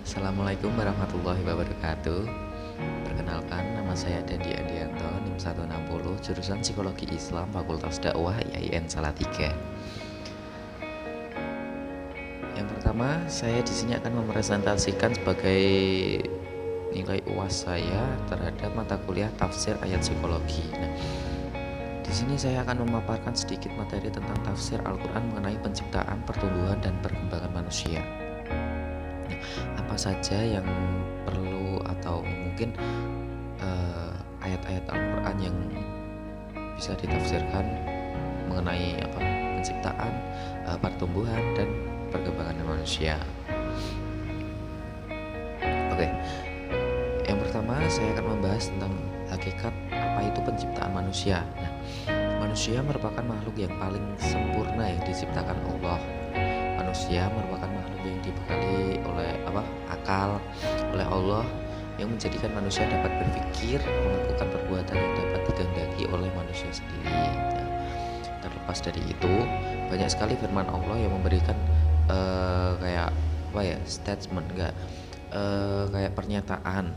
Assalamualaikum warahmatullahi wabarakatuh. Perkenalkan, nama saya Dandi Andianto, NIM 160, jurusan Psikologi Islam, Fakultas Dakwah IAIN Salatiga. Yang pertama, saya di sini akan mepresentasikan sebagai nilai UAS saya terhadap mata kuliah tafsir ayat psikologi. Di sini saya akan memaparkan sedikit materi tentang tafsir Al-Quran mengenai penciptaan, pertumbuhan, dan perkembangan manusia. Apa saja yang perlu atau mungkin ayat-ayat Al-Quran yang bisa ditafsirkan mengenai penciptaan, pertumbuhan, dan perkembangan manusia. Oke, yang pertama saya akan membahas tentang hakikat apa itu penciptaan manusia. Manusia merupakan makhluk yang paling sempurna yang diciptakan Allah. Manusia merupakan makhluk yang dibekali oleh akal oleh Allah, yang menjadikan manusia dapat berpikir, melakukan perbuatan yang dapat dikehendaki oleh manusia sendiri. Terlepas dari itu, banyak sekali firman Allah yang memberikan statement, kayak pernyataan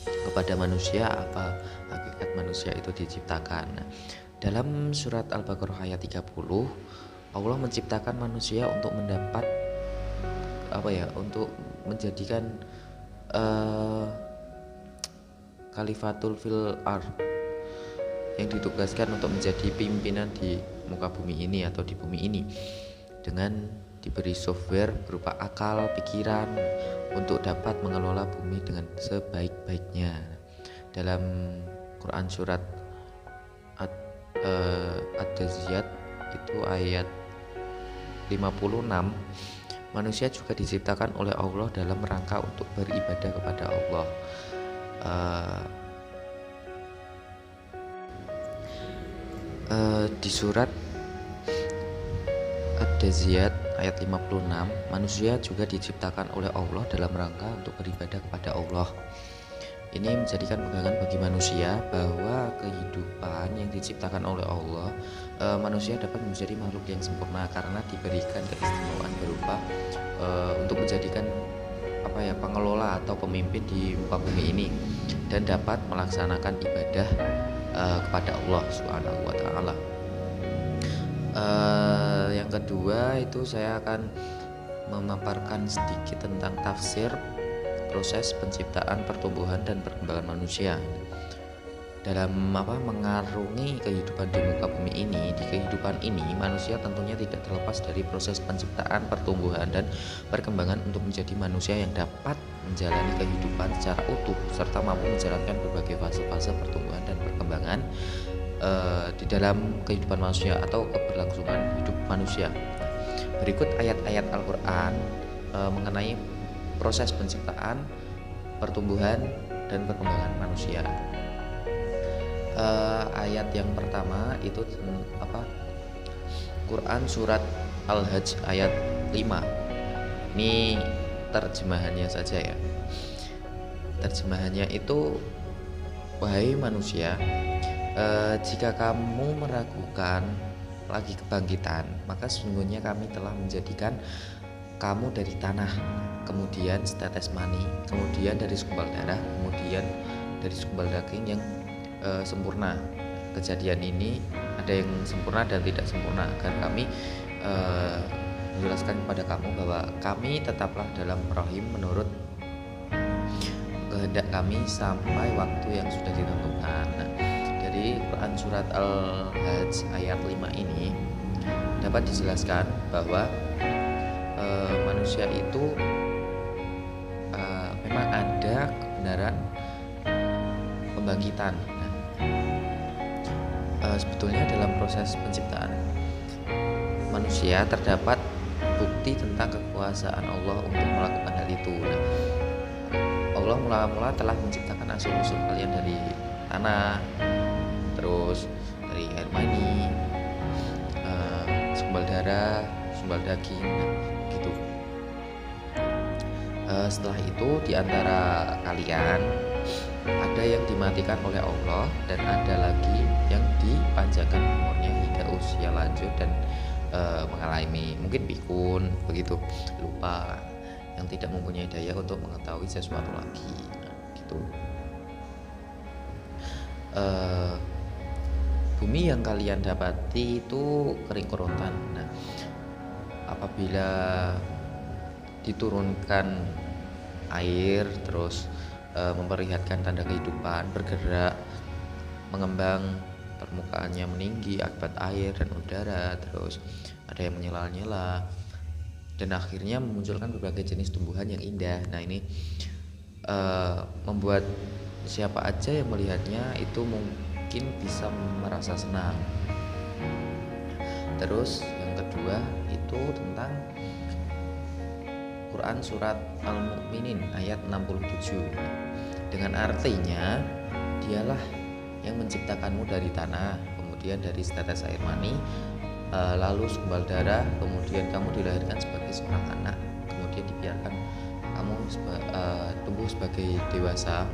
kepada manusia apa hakikat manusia itu diciptakan. Dalam surat Al-Baqarah ayat 30, Allah menciptakan manusia untuk mendapat untuk menjadikan khalifatul fil ard, yang ditugaskan untuk menjadi pimpinan di muka bumi ini atau di bumi ini, dengan diberi software berupa akal, pikiran untuk dapat mengelola bumi dengan sebaik-baiknya. Dalam Quran surat Ad-Daziyat itu ayat 56, manusia juga diciptakan oleh Allah dalam rangka untuk beribadah kepada Allah. Di surat Ad-Daziyat ayat 56, manusia juga diciptakan oleh Allah dalam rangka untuk beribadah kepada Allah. Ini menjadikan pegangan bagi manusia bahwa kehidupan yang diciptakan oleh Allah, manusia dapat menjadi makhluk yang sempurna karena diberikan keistimewaan berupa untuk menjadikan pengelola atau pemimpin di muka bumi ini, dan dapat melaksanakan ibadah kepada Allah Subhanahu wa taala. Yang kedua itu saya akan memaparkan sedikit tentang tafsir proses penciptaan, pertumbuhan, dan perkembangan manusia. Dalam mengarungi kehidupan di muka bumi ini, di kehidupan ini manusia tentunya tidak terlepas dari proses penciptaan, pertumbuhan, dan perkembangan untuk menjadi manusia yang dapat menjalani kehidupan secara utuh serta mampu menjalankan berbagai fase-fase pertumbuhan dan perkembangan di dalam kehidupan manusia atau keberlangsungan hidup manusia. Berikut ayat-ayat Al-Quran mengenai proses penciptaan, pertumbuhan, dan perkembangan manusia. Ayat yang pertama itu Quran surat Al-Hajj ayat 5. Ini terjemahannya saja ya. Terjemahannya itu, wahai manusia, jika kamu meragukan lagi kebangkitan, maka sesungguhnya kami telah menjadikan kamu dari tanah, kemudian setetes mani, kemudian dari segumpal darah, kemudian dari segumpal daging yang sempurna. Kejadian ini ada yang sempurna dan tidak sempurna, agar kami menjelaskan kepada kamu bahwa kami tetaplah dalam rahim menurut kehendak kami sampai waktu yang sudah ditentukan. Dari Quran surat Al-Hajj ayat 5 ini dapat dijelaskan bahwa manusia itu memang ada kebenaran pembangkitan. Sebetulnya dalam proses penciptaan manusia terdapat bukti tentang kekuasaan Allah untuk melakukan hal itu. Allah mula-mula telah menciptakan asal-usul kalian dari tanah, terus dari air mani, segumpal darah, segumpal daging, gitu. Setelah itu di antara kalian ada yang dimatikan oleh Allah dan ada lagi yang dipanjangkan umurnya hingga usia lanjut dan mengalami mungkin pikun begitu, lupa. yang tidak mempunyai daya untuk mengetahui sesuatu lagi. Nah, gitu. Bumi yang kalian dapati itu kering kerontang. Nah, apabila diturunkan air terus memperlihatkan tanda kehidupan, bergerak, mengembang, permukaannya meninggi akibat air dan udara, terus ada yang menyela-nyela, dan akhirnya memunculkan berbagai jenis tumbuhan yang indah. Nah, ini membuat siapa aja yang melihatnya itu mungkin bisa merasa senang. Terus yang kedua itu tentang Quran surat Al-Mu'minin ayat 67, dengan artinya dialah yang menciptakanmu dari tanah, kemudian dari setetes air mani, lalu segumpal darah, kemudian kamu dilahirkan sebagai seorang anak, kemudian dibiarkan kamu tumbuh sebagai dewasa,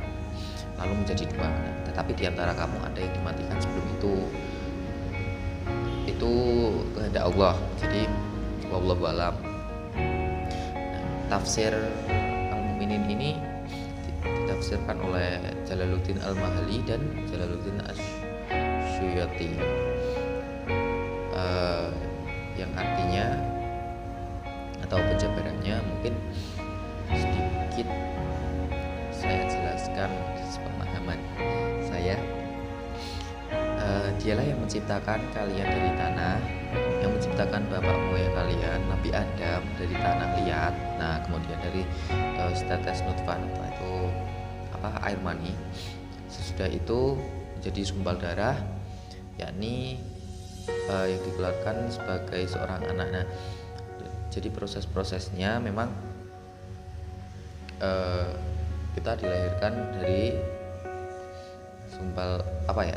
lalu menjadi dua anak. Tetapi diantara kamu ada yang dimatikan sebelum itu kehendak Allah. Jadi wallahu a'lam. Tafsir Al-Mu'minin ini ditafsirkan oleh Jalaluddin Al-Mahali dan Jalaluddin Asy-Syuyuti, yang artinya atau penjabarannya mungkin sedikit saya jelaskan sepemahaman saya. Dialah yang menciptakan kalian dari tanah, yang menciptakan bapak moyang kalian Nabi Adam dari tanah liat. Nah, kemudian dari setetes nutfah itu air mani, sesudah itu menjadi segumpal darah, yakni yang dikeluarkan sebagai seorang anak. Nah, jadi proses-prosesnya memang kita dilahirkan dari segumpal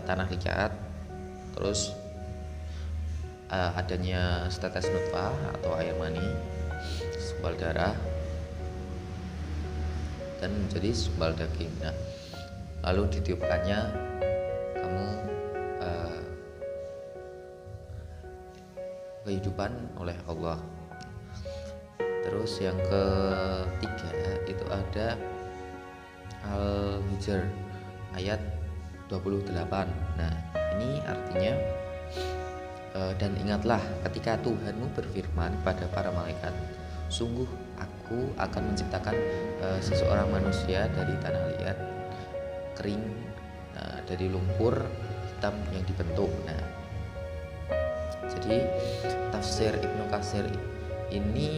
tanah liat, terus adanya setetes nutfah atau air mani, segumpal darah, dan menjadi segumpal daging. Nah, lalu ditiupkannya kamu kehidupan oleh Allah. Terus yang ketiga itu ada Al-Hijr ayat 28. Nah, ini artinya dan ingatlah ketika Tuhanmu berfirman kepada para malaikat, sungguh aku akan menciptakan seseorang manusia dari tanah liat kering, dari lumpur hitam yang dibentuk. Nah, jadi tafsir Ibnu Katsir ini,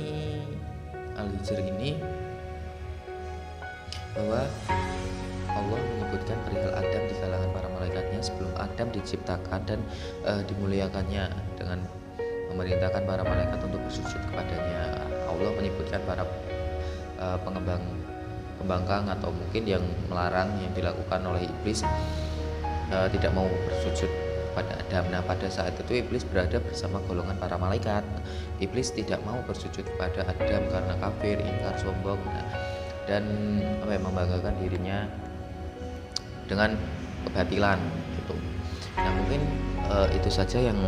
Al-Hijr ini, bahwa Allah menyebutkan perihal Adam di kalangan para malaikatnya sebelum Adam diciptakan dan dimuliakannya dengan memerintahkan para malaikat untuk bersujud kepadanya. Allah menyebutkan para pembangkang atau mungkin yang melarang yang dilakukan oleh iblis, tidak mau bersujud pada Adam. Nah, pada saat itu iblis berada bersama golongan para malaikat. Iblis tidak mau bersujud kepada Adam karena kafir, ingkar, sombong, dan membanggakan dirinya dengan kebatilan gitu. Nah, mungkin itu saja yang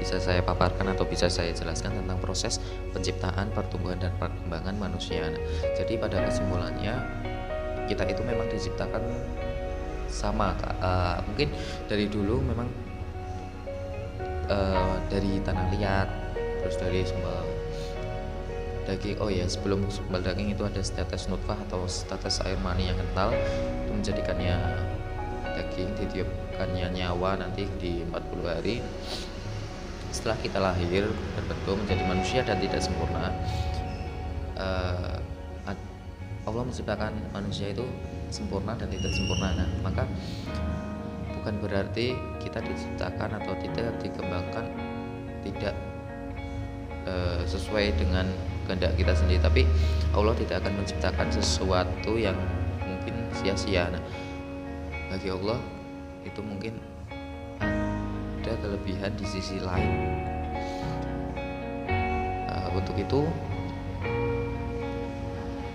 bisa saya paparkan atau bisa saya jelaskan tentang proses penciptaan, pertumbuhan, dan perkembangan manusia. Nah, jadi pada kesimpulannya kita itu memang diciptakan sama, mungkin dari dulu memang dari tanah liat, terus dari segumpal daging. Oh ya, sebelum segumpal daging itu ada setetes nutfah atau setetes air mani yang kental, itu menjadikannya daging, ditiupkannya nyawa nanti di 40 hari setelah kita lahir, berbentuk menjadi manusia dan tidak sempurna. Allah menciptakan manusia itu sempurna dan tidak sempurna. Nah, maka bukan berarti kita diciptakan atau tidak dikembangkan tidak sesuai dengan kehendak kita sendiri, tapi Allah tidak akan menciptakan sesuatu yang mungkin sia-sia. Nah, bagi Allah itu mungkin ada kelebihan di sisi lain. Untuk itu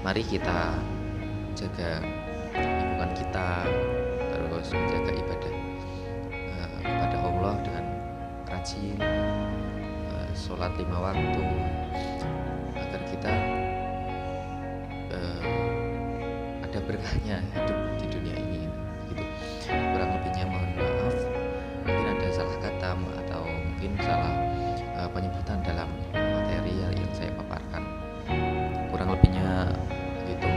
mari kita jaga lingkungan kita, terus menjaga ibadah kepada Allah dengan rajin sholat 5 waktu, agar kita berkahnya hidup di dunia ini gitu. Kurang lebihnya mohon maaf, mungkin ada salah kata atau mungkin salah penyebutan dalam materi yang saya paparkan. Kurang lebihnya gitu.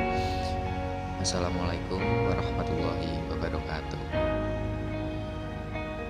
Assalamualaikum warahmatullahi wabarakatuh.